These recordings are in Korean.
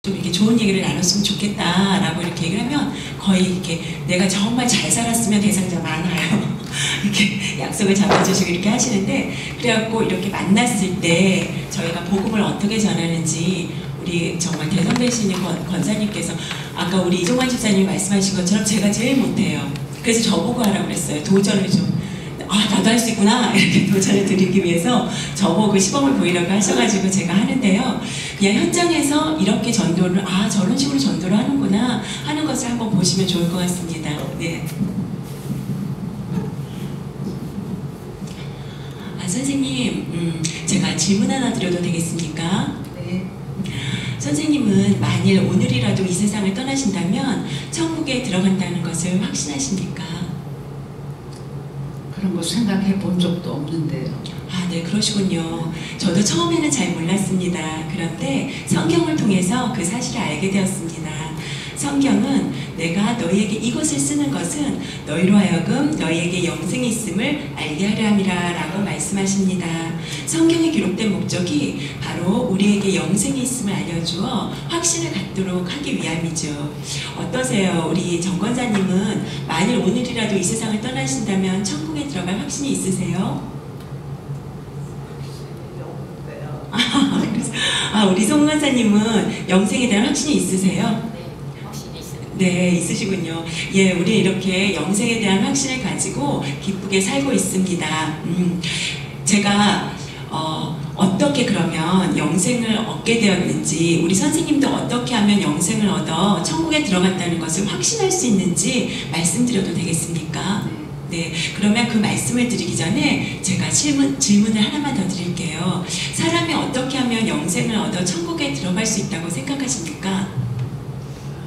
좀 이렇게 좋은 얘기를 나눴으면 좋겠다라고 이렇게 얘기를 하면 거의 이렇게 내가 정말 잘 살았으면 대상자 많아요. 이렇게 약속을 잡아주시고 이렇게 하시는데, 그래갖고 이렇게 만났을 때 저희가 복음을 어떻게 전하는지 우리 정말 대선배시는 권사님께서 아까 우리 이종환 집사님이 말씀하신 것처럼 제가 제일 못해요. 그래서 저보고 하라고 그랬어요. 도전을 좀. 나도 할 수 있구나 이렇게 도전을 드리기 위해서 저보고 시범을 보이라고 하셔가지고 제가 하는데요. 그냥 현장에서 이렇게 전도를 저런 식으로 전도를 하는구나 하는 것을 한번 보시면 좋을 것 같습니다. 네. 선생님, 제가 질문 하나 드려도 되겠습니까? 네. 선생님은 만일 오늘이라도 이 세상을 떠나신다면 천국에 들어간다는 것을 확신하십니까? 그런 거 생각해 본 적도 없는데요. 네, 그러시군요. 저도 처음에는 잘 몰랐습니다. 그런데 성경을 통해서 그 사실을 알게 되었습니다. 성경은 내가 너희에게 이것을 쓰는 것은 너희로 하여금 너희에게 영생이 있음을 알게 하려 함이라 라고 말씀하십니다. 성경에 기록된 목적이 바로 우리에게 영생이 있음을 알려주어 확신을 갖도록 하기 위함이죠. 어떠세요? 우리 정 권사님은 만일 오늘이라도 이 세상을 떠나신다면 천국에 들어갈 확신이 있으세요? 우리 송 권사님은 영생에 대한 확신이 있으세요? 네, 있으시군요. 예, 우리 이렇게 영생에 대한 확신을 가지고 기쁘게 살고 있습니다. 제가 어떻게 그러면 영생을 얻게 되었는지, 우리 선생님도 어떻게 하면 영생을 얻어 천국에 들어간다는 것을 확신할 수 있는지 말씀드려도 되겠습니까? 네, 그러면 그 말씀을 드리기 전에 제가 질문을 하나만 더 드릴게요. 사람이 어떻게 하면 영생을 얻어 천국에 들어갈 수 있다고 생각하십니까?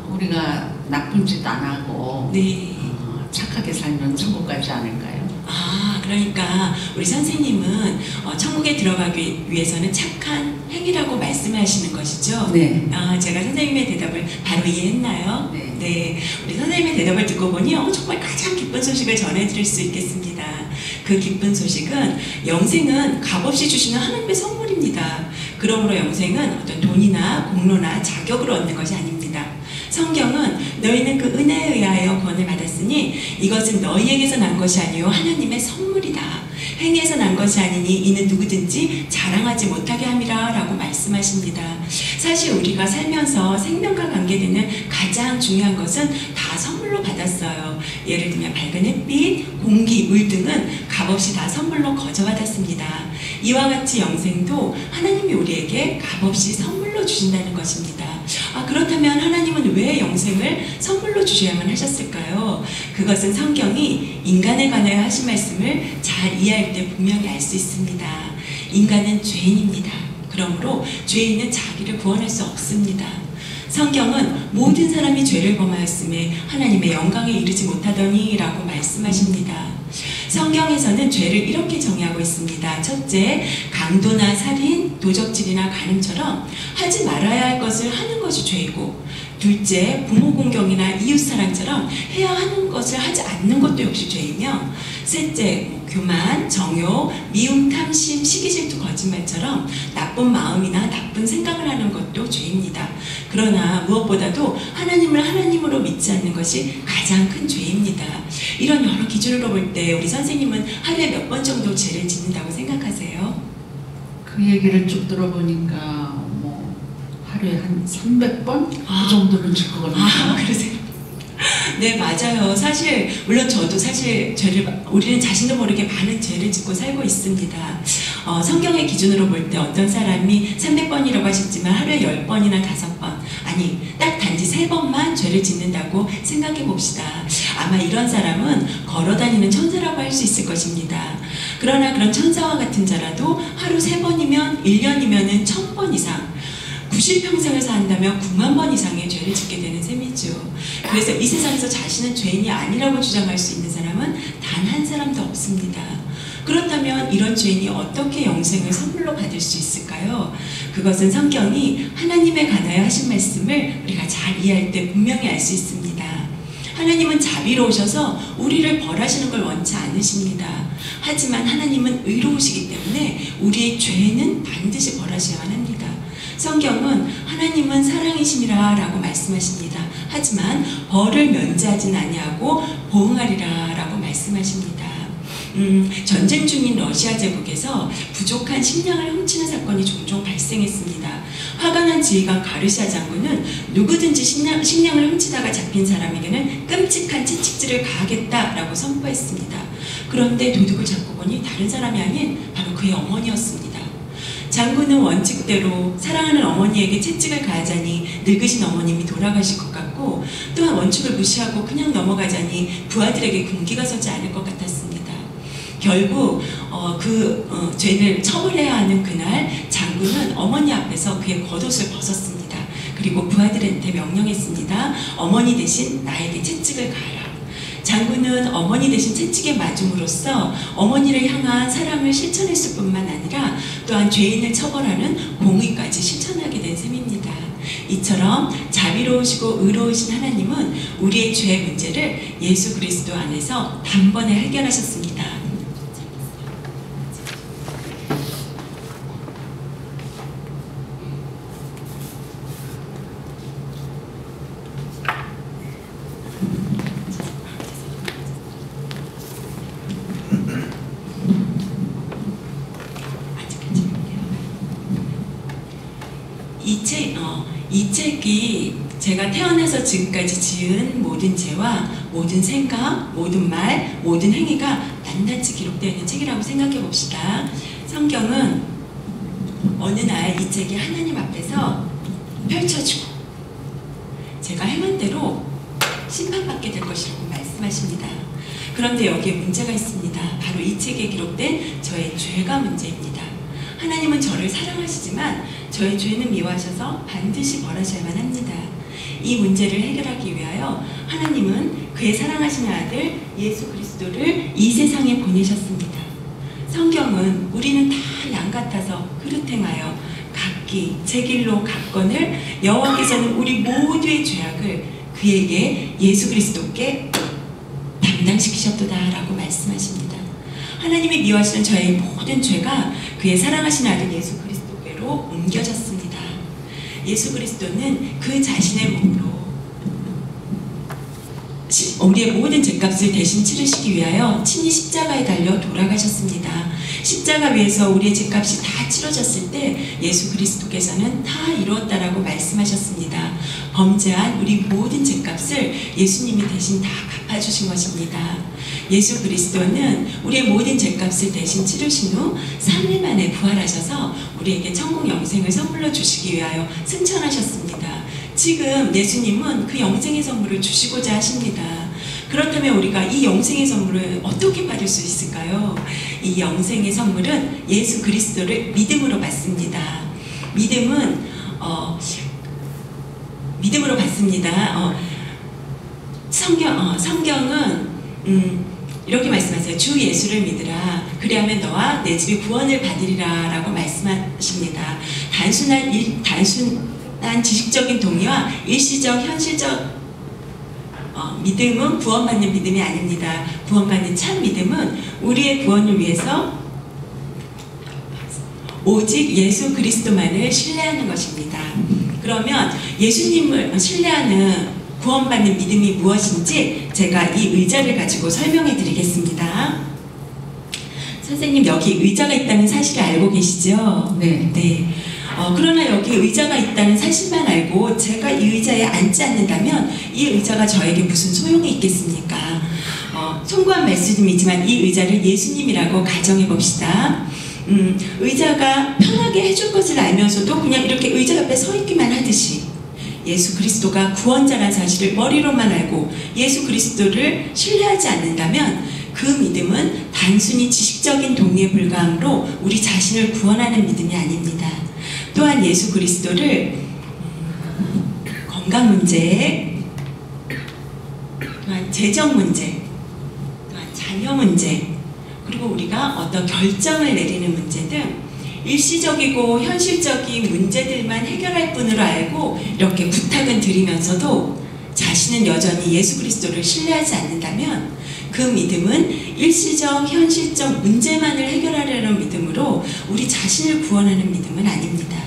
우리가 나쁜 짓 안 하고 네. 착하게 살면 천국 가지 않을까요? 그러니까 우리 선생님은 천국에 들어가기 위해서는 착한 행위라고 말씀하시는 것이죠? 네. 제가 선생님의 대답을 바로 이해했나요? 네. 네. 우리 선생님의 대답을 듣고 보니 정말 가장 기쁜 소식을 전해드릴 수 있겠습니다. 그 기쁜 소식은 영생은 값없이 주시는 하나님의 선물입니다. 그러므로 영생은 어떤 돈이나 공로나 자격으로 얻는 것이 아닙니다. 성경은 너희는 그 은혜에 의하여 구원을 받았으니 이것은 너희에게서 난 것이 아니요 하나님의 선물이다. 행위에서 난 것이 아니니 이는 누구든지 자랑하지 못하게 함이라 라고 말씀하십니다. 사실 우리가 살면서 생명과 관계되는 가장 중요한 것은 다 선물로 받았어요. 예를 들면 밝은 햇빛, 공기, 물 등은 값없이 다 선물로 거저받았습니다. 이와 같이 영생도 하나님이 우리에게 값없이 선물로 주신다는 것입니다. 그렇다면 하나님은 왜 영생을 선물로 주셔야만 하셨을까요? 그것은 성경이 인간에 관하여 하신 말씀을 잘 이해할 때 분명히 알 수 있습니다. 인간은 죄인입니다. 그러므로 죄인은 자기를 구원할 수 없습니다. 성경은 모든 사람이 죄를 범하였음에 하나님의 영광에 이르지 못하더니 라고 말씀하십니다. 성경에서는 죄를 이렇게 정의하고 있습니다. 첫째, 강도나 살인, 도적질이나 간음처럼 하지 말아야 할 것을 하는 것이 죄이고, 둘째, 부모 공경이나 이웃사랑처럼 해야 하는 것을 하지 않는 것도 역시 죄이며, 셋째, 교만, 정욕, 미움, 탐심, 시기질투, 거짓말처럼 나쁜 마음이나 나쁜 생각을 하는 것도 죄입니다. 그러나 무엇보다도 하나님을 하나님으로 믿지 않는 것이 가장 큰 죄입니다. 이런 여러 기준으로 볼 때 우리 선생님은 하루에 몇 번 정도 죄를 짓는다고 생각하세요? 그 얘기를 쭉 들어보니까 하루에 한 300번? 그 정도는 질 것 같아요. 그러세요? 네, 맞아요. 사실 물론 저도 사실 우리는 자신도 모르게 많은 죄를 짓고 살고 있습니다. 성경의 기준으로 볼 때 어떤 사람이 300번이라고 하셨지만 하루에 10번이나 5번, 아니 딱 단지 3번만 죄를 짓는다고 생각해 봅시다. 아마 이런 사람은 걸어다니는 천사라고 할 수 있을 것입니다. 그러나 그런 천사와 같은 자라도 하루 3번이면 1년이면은 1000번 이상, 90평생을 산다면 9만 번 이상의 죄를 짓게 되는 셈이죠. 그래서 이 세상에서 자신은 죄인이 아니라고 주장할 수 있는 사람은 단 한 사람도 없습니다. 그렇다면 이런 죄인이 어떻게 영생을 선물로 받을 수 있을까요? 그것은 성경이 하나님에 관하여 하신 말씀을 우리가 잘 이해할 때 분명히 알 수 있습니다. 하나님은 자비로우셔서 우리를 벌하시는 걸 원치 않으십니다. 하지만 하나님은 의로우시기 때문에 우리의 죄는 반드시 벌하셔야만 합니다. 성경은 하나님은 사랑이심이라 라고 말씀하십니다. 하지만 벌을 면제하진 아니하고 보응하리라 라고 말씀하십니다. 전쟁 중인 러시아 제국에서 부족한 식량을 훔치는 사건이 종종 발생했습니다. 화가 난 지휘관 가르시아 장군은 누구든지 식량을 훔치다가 잡힌 사람에게는 끔찍한 채찍질을 가하겠다라고 선포했습니다. 그런데 도둑을 잡고 보니 다른 사람이 아닌 바로 그의 어머니였습니다. 장군은 원칙대로 사랑하는 어머니에게 채찍을 가하자니 늙으신 어머님이 돌아가실 것 같고, 또한 원칙을 무시하고 그냥 넘어가자니 부하들에게 군기가 서지 않을 것 같았습니다. 결국 죄를 처벌해야 하는 그날 장군은 어머니 앞에서 그의 겉옷을 벗었습니다. 그리고 부하들한테 명령했습니다. 어머니 대신 나에게 채찍을 가하라. 장군은 어머니 대신 채찍에 맞음으로써 어머니를 향한 사랑을 실천했을 뿐만 아니라 또한 죄인을 처벌하는 공의까지 실천하게 된 셈입니다. 이처럼 자비로우시고 의로우신 하나님은 우리의 죄의 문제를 예수 그리스도 안에서 단번에 해결하셨습니다. 이 책이 제가 태어나서 지금까지 지은 모든 죄와 모든 생각, 모든 말, 모든 행위가 낱낱이 기록되어 있는 책이라고 생각해 봅시다. 성경은 어느 날 이 책이 하나님 앞에서 펼쳐지고 제가 행한 대로 심판받게 될 것이라고 말씀하십니다. 그런데 여기에 문제가 있습니다. 바로 이 책에 기록된 저의 죄가 문제입니다. 하나님은 저를 사랑하시지만 저의 죄는 미워하셔서 반드시 벌하셔야만 합니다. 이 문제를 해결하기 위하여 하나님은 그의 사랑하시는 아들 예수 그리스도를 이 세상에 보내셨습니다. 성경은 우리는 다 양 같아서 그릇 행하여 각기 제 길로 갔거늘 여호와께서는 우리 모두의 죄악을 그에게 예수 그리스도께 담당시키셨도다 라고 말씀하십니다. 하나님이 미워하시는 저의 모든 죄가 그의 사랑하시는 아들 예수 그리스도께로 옮겨졌습니다. 예수 그리스도는 그 자신의 몸으로 우리의 모든 죄값을 대신 치르시기 위하여 친히 십자가에 달려 돌아가셨습니다. 십자가 위에서 우리의 죄값이 다 치러졌을 때 예수 그리스도께서는 다 이루었다라고 말씀하셨습니다. 범죄한 우리 모든 죄값을 예수님이 대신 다 갚아주신 것입니다. 예수 그리스도는 우리의 모든 죄값을 대신 치르신 후 3일 만에 부활하셔서 우리에게 천국 영생을 선물로 주시기 위하여 승천하셨습니다. 지금 예수님은 그 영생의 선물을 주시고자 하십니다. 그렇다면 우리가 이 영생의 선물을 어떻게 받을 수 있을까요? 이 영생의 선물은 예수 그리스도를 믿음으로 받습니다. 믿음으로 받습니다. 성경은 이렇게 말씀하세요. 주 예수를 믿으라. 그리하면 너와 내 집이 구원을 받으리라 라고 말씀하십니다. 단순한 지식적인 동의와 일시적, 현실적 믿음은 구원받는 믿음이 아닙니다. 구원받는 참 믿음은 우리의 구원을 위해서 오직 예수 그리스도만을 신뢰하는 것입니다. 그러면 예수님을 신뢰하는 구원받는 믿음이 무엇인지 제가 이 의자를 가지고 설명해 드리겠습니다. 선생님, 여기 의자가 있다는 사실을 알고 계시죠? 네. 그러나 여기 의자가 있다는 사실만 알고 제가 이 의자에 앉지 않는다면 이 의자가 저에게 무슨 소용이 있겠습니까? 송구한 말씀이지만 이 의자를 예수님이라고 가정해 봅시다. 의자가 편하게 해줄 것을 알면서도 그냥 이렇게 의자 옆에 서 있기만 하듯이 예수 그리스도가 구원자라는 사실을 머리로만 알고 예수 그리스도를 신뢰하지 않는다면 그 믿음은 단순히 지식적인 동의에 불과하므로 우리 자신을 구원하는 믿음이 아닙니다. 또한 예수 그리스도를 건강 문제, 또한 재정 문제, 또한 자녀 문제, 그리고 우리가 어떤 결정을 내리는 문제 등 일시적이고 현실적인 문제들만 해결할 뿐으로 알고 이렇게 부탁은 드리면서도 자신은 여전히 예수 그리스도를 신뢰하지 않는다면 그 믿음은 일시적, 현실적 문제만을 해결하려는 믿음으로 우리 자신을 구원하는 믿음은 아닙니다.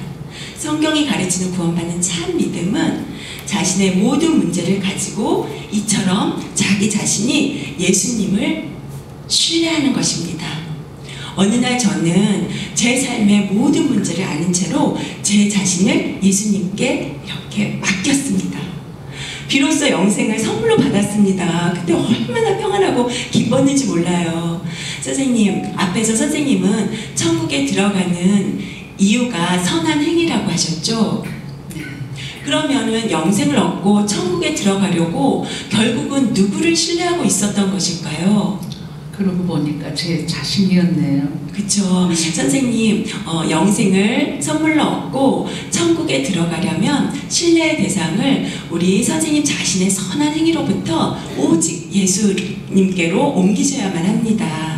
성경이 가르치는 구원받는 참 믿음은 자신의 모든 문제를 가지고 이처럼 자기 자신이 예수님을 신뢰하는 것입니다. 어느 날 저는 제 삶의 모든 문제를 아는 채로 제 자신을 예수님께 이렇게 맡겼습니다. 비로소 영생을 선물로 받았습니다. 그때 얼마나 평안하고 기뻤는지 몰라요. 선생님, 앞에서 선생님은 천국에 들어가는 이유가 선한 행위라고 하셨죠? 그러면은 영생을 얻고 천국에 들어가려고 결국은 누구를 신뢰하고 있었던 것일까요? 그러고 보니까 제 자신이었네요. 그쵸. 선생님, 영생을 선물로 얻고 천국에 들어가려면 신뢰의 대상을 우리 선생님 자신의 선한 행위로부터 오직 예수님께로 옮기셔야만 합니다.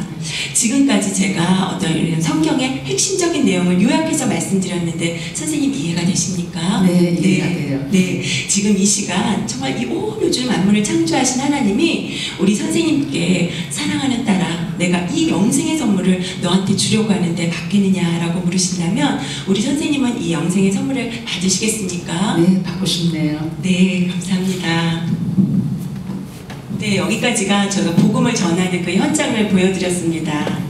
지금까지 제가 어떤 이런 성경의 핵심적인 내용을 요약해서 말씀드렸는데 선생님 이해가 되십니까? 네, 이해가 돼요. 네, 지금 이 시간 정말 이 온 우주 만물을 창조하신 하나님이 우리 선생님께 사랑하는 딸아, 내가 이 영생의 선물을 너한테 주려고 하는데 받겠느냐라고 물으신다면 우리 선생님은 이 영생의 선물을 받으시겠습니까? 네, 받고 싶네요. 네, 감사합니다. 네, 여기까지가 제가 복음을 전하는 그 현장을 보여드렸습니다.